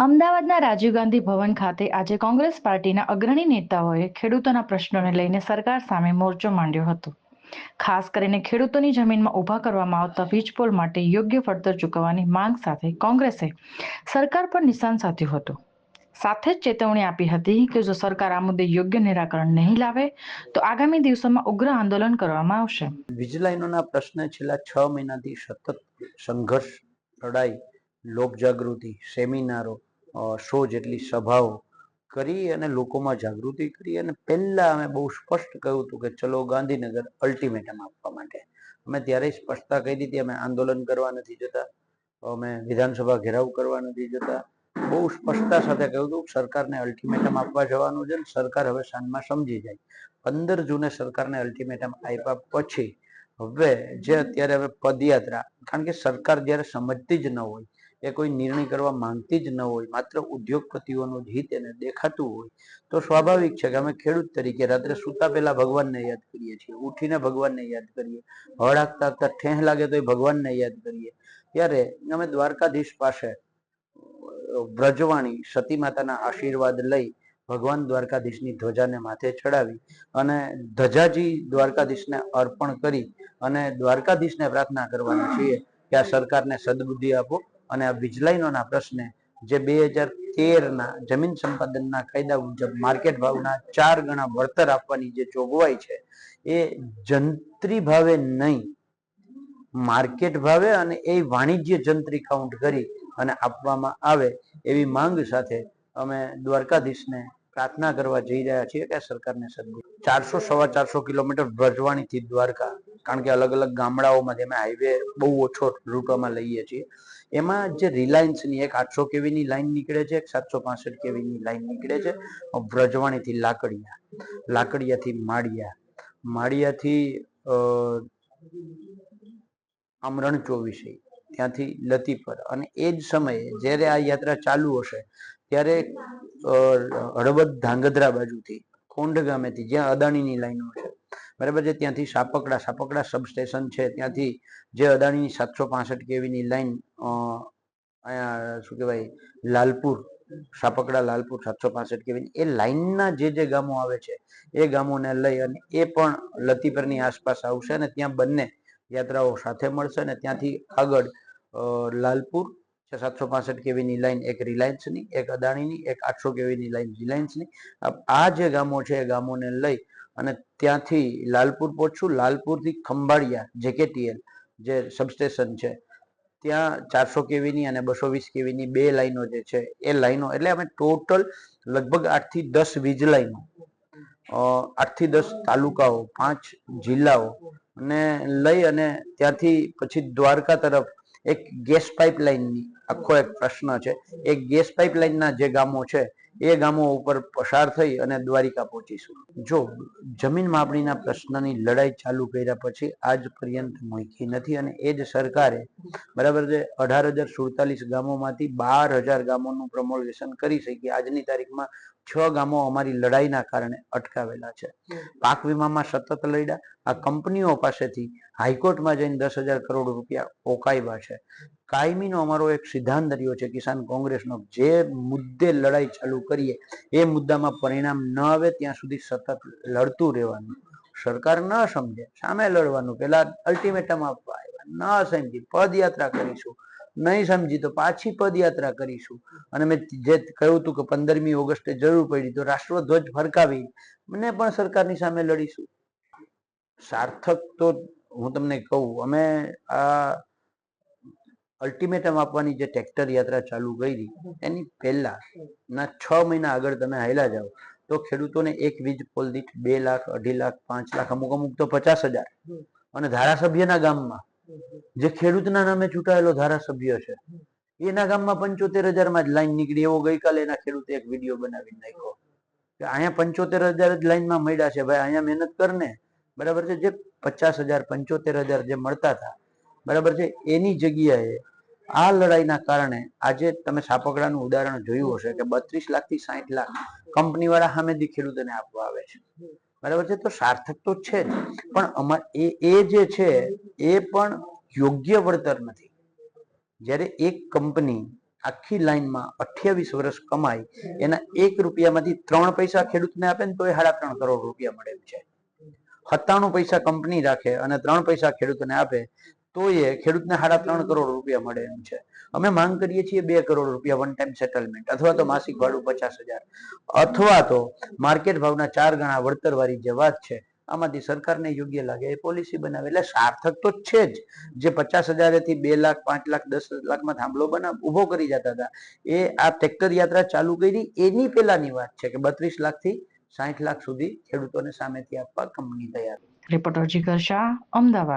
અમદાવાદના રાજીવ ગાંધી ભવન ખાતે આજે કોંગ્રેસ પાર્ટીના અગ્રણી નેતાઓએ ખેડૂતોના પ્રશ્નોને લઈને સરકાર સામે મોરચો માંડ્યો હતો. ખાસ કરીને ખેડૂતોની જમીનમાં ઊભા કરવામાં આવતા વીજપોલ માટે યોગ્ય વળતર ચૂકવવાની માંગ સાથે કોંગ્રેસે સરકાર પર નિશાન સાધ્યું હતું. સાથે જ ચેતવણી આપી હતી કે જો સરકાર આ મુદ્દે યોગ્ય નિરાકરણ નહીં લાવે તો આગામી દિવસોમાં ઉગ્ર આંદોલન કરવામાં આવશે. વીજ લાઈનોના પ્રશ્ન છેલ્લા 6 મહિનાથી સતત સંઘર્ષ, લડાઈ, લોકજાગૃતિ, સેમિનારો, 100 જેટલી સભાઓ કરી અને લોકોમાં જાગૃતિ કરી અને પહેલા અમે બહુ સ્પષ્ટ કહ્યું હતું કે ચલો ગાંધીનગર અલ્ટિમેટમ આપવા માટે. અમે ત્યારે સ્પષ્ટતા કહી દીધી, અમે આંદોલન કરવા નથી જતા, અમે વિધાનસભા ઘેરાવ કરવા નથી જતા. બહુ સ્પષ્ટતા સાથે કહ્યું હતું સરકારને અલ્ટિમેટમ આપવા જવાનું છે. સરકાર હવે સાંજમાં સમજી જાય. 15 જૂને સરકારને અલ્ટિમેટમ આપ્યા પછી હવે જે અત્યારે હવે પદયાત્રા, કારણ કે સરકાર જ્યારે સમજતી જ ન હોય, એ કોઈ નિર્ણય કરવા માંગતી જ ન હોય, માત્ર ઉદ્યોગપતિઓનું જ હિત એને દેખાતું હોય, તો સ્વાભાવિક છે કે અમે ખેડૂત તરીકે રાત્રે સૂતા પહેલા ભગવાનને યાદ કરીએ છીએ, ઉઠીને ભગવાનને યાદ કરીએ, હળાકતા આગતા ઠેહ લાગે તો ભગવાનને યાદ કરીએ. ત્યારે અમે દ્વારકાધીશ પાસે વ્રજવાણી સતી માતાના આશીર્વાદ લઈ ભગવાન દ્વારકાધીશની ધ્વજાને માથે ચડાવી અને ધજાજી દ્વારકાધીશને અર્પણ કરી અને દ્વારકાધીશને પ્રાર્થના કરવાના છીએ કે આ સરકારને સદબુદ્ધિ આપો અને આ વીજ લાઈનોના પ્રશ્ને જે 2013ના જમીન સંપાદનના કાયદા મુજબ માર્કેટ ભાવના 4 ગણા વળતર આપવાની જે જોગવાઈ છે એ જંત્રી ભાવે નહીં, માર્કેટ ભાવે અને એ વાણિજ્ય જંત્રી કાઉન્ટ કરી અને આપવામાં આવે એવી માંગ સાથે અમે દ્વારકાધીશને પ્રાર્થના કરવા જઈ રહ્યા છીએ કે સરકારને સદબુદ્ધિ. 400-450 કિલોમીટર વ્રજવાણીથી દ્વારકા, કારણ કે અલગ અલગ ગામડાઓમાંથી અમે હાઈવે બહુ ઓછો રૂટોમાં લઈએ છીએ. એમાં જે રિલાયન્સની એક 800 કેવીની લાઈન નીકળે છે, એક 765 કેવીની લાઈન નીકળે છે વ્રજવાણીથી લાકડિયા, લાકડિયાથી માળિયા, માળિયાથી આમરણ 24, ત્યાંથી લતીપર. અને એ જ સમયે જ્યારે આ યાત્રા ચાલુ હશે ત્યારે હળવદ ધાંગધ્રા બાજુથી કોંઢ ગામેથી જ્યાં અદાણીની લાઈનો છે, બરાબર છે, ત્યાંથી સાપકડા સબસ્ટેશન છે, ત્યાંથી જે અદાણીની 765 કેવીની લાઈન અહીંયા શું કહેવાય લાલપુર, સાપકડા લાલપુર 765 કેવીની એ લાઈનના જે ગામો આવે છે એ ગામોને લઈ અને એ પણ લતીપરની આસપાસ આવશે અને ત્યાં બંને યાત્રાઓ સાથે મળશે અને ત્યાંથી આગળ લાલપુર 765 કેવીની લાઈન, એક રિલાયન્સની, એક અદાણીની, એક 800 કેવીની લાઈન રિલાયન્સની, આ જે ગામો છે એ ગામોને લઈ અને ત્યાંથી લાલપુર પહોંચશું. લાલપુરથી ખંભાળિયા જેકેટીએલ જે સબસ્ટેશન છે ત્યાં 400 કેવીની અને 220 કેવીની 2 લાઈનો જે છે એ લાઈનો, એટલે અમે ટોટલ લગભગ 8 થી 10 વીજ લાઈનો, 8 થી 10 તાલુકાઓ, 5 જિલ્લાઓ ને લઈ અને ત્યાંથી પછી દ્વારકા તરફ એક ગેસ પાઇપલાઇનની આખો એક પ્રશ્ન છે. એ ગેસ પાઇપલાઇનના જે ગામો છે એ ગામો ઉપર પસાર થઈ અને દ્વારિકા પહોંચીશું. જો જમીન માપણીના પ્રશ્નની લડાઈ ચાલુ કર્યા પછી આજ પર્યંત મૂકી નથી અને એ જ સરકારે, બરાબર છે, 18,047 ગામોમાંથી 12,000 ગામોનું પ્રમોલ્ગેશન કરી શકી. આજની તારીખમાં 6 ગામો અમારી લડાઈના કારણે અટકાવેલા છે. પાક વીમામાં સતત લડ્યા, આ કંપનીઓ પાસેથી હાઈકોર્ટમાં જઈને 10,000 કરોડ રૂપિયા પોકાવ્યા છે. કાયમીનો અમારો એક સિદ્ધાંત રહ્યો છે કિસાન કોંગ્રેસનો, જે મુદ્દે લડાઈ ચાલુ કરીએ એ મુદ્દામાં પરિણામ ન આવે ત્યાં સુધી સતત લડતું રહેવાનું. સરકાર ન સમજે સામે લડવાનું, પેલા અલ્ટિમેટમ આપવા આવ્યા, ન સમજી પદયાત્રા કરીશું, નહીં સમજી તો પાછી પદયાત્રા કરીશું. અને મેં જે કહ્યું હતું કે 15મી ઓગસ્ટે જરૂર પડી તો રાષ્ટ્રધ્વજ ફરકાવી મને પણ સરકારની સામે લડીશું. સાર્થક તો હું તમને કહું, અમે આ અલ્ટિમેટમ આપવાની જે ટ્રેક્ટર યાત્રા ચાલુ કરી એની પહેલા ના 6 મહિના આગળ તમે હાલ્યા જાઓ તો ખેડૂતોને એક વીજ પોલ દીઠ 2 લાખ, 2.5 લાખ, 5 લાખ, અમુક તો 50,000, અને ધારાસભ્યના ગામમાં જે ખેડૂતના નામે ચૂંટાયેલો ધારાસભ્ય છે એના ગામમાં 75,000 જ લાઈન નીકળી. એવો ગઈકાલે એના ખેડૂતે એક વિડીયો બનાવી નાખ્યો કે અહીંયા 75,000 જ લાઈનમાં મળ્યા છે, ભાઈ અહીંયા મહેનત કરને, બરાબર છે. જે 50,000, 75,000 જે મળતા હતા, બરાબર છે, એની જગ્યાએ આ લડાઈના કારણે આજે તમે સાપકડાનું ઉદાહરણ જોયું હશે કે 32 લાખ થી 60 લાખ કંપની વાળા સામેથી ખેડૂતોને આપવા આવે છે, બરાબર છે. તો સાર્થક તો છે જ, પણ એ જે છે એ પણ યોગ્ય વળતર નથી. જ્યારે એક કંપની આખી લાઈનમાં 28 વર્ષ કમાઈ એના 1 રૂપિયામાંથી 3 પૈસા ખેડૂતને આપે ને તો એ 3.5 કરોડ રૂપિયા મળે એમ છે. 97 પૈસા કંપની રાખે અને 3 પૈસા ખેડૂતને આપે તો એ ખેડૂતને 3.5 કરોડ રૂપિયા મળે એમ છે. અમે માંગ કરીએ છીએ 2 કરોડ રૂપિયા વન ટાઈમ સેટલમેન્ટ અથવા તો માસિક ભાડું 50,000 અથવા તો માર્કેટ ભાવના 4 ગણા વળતર વાળી જે વાત છે આમાંથી સરકારને યોગ્ય લાગે એ પોલિસી બનાવે. એટલે સાર્થક તો છે જ. જે 50,000 થી 2 લાખ 5 લાખ 10 લાખમાં થાંભલો ઉભો કરી જતા હતા એ આ ટ્રેક્ટર યાત્રા ચાલુ કરી એની પહેલાની વાત છે કે 32 લાખ થી 60 લાખ સુધી ખેડૂતોને સામેથી આપવા કંપની તૈયાર. રિપોર્ટર જીગર શાહ, અમદાવાદ.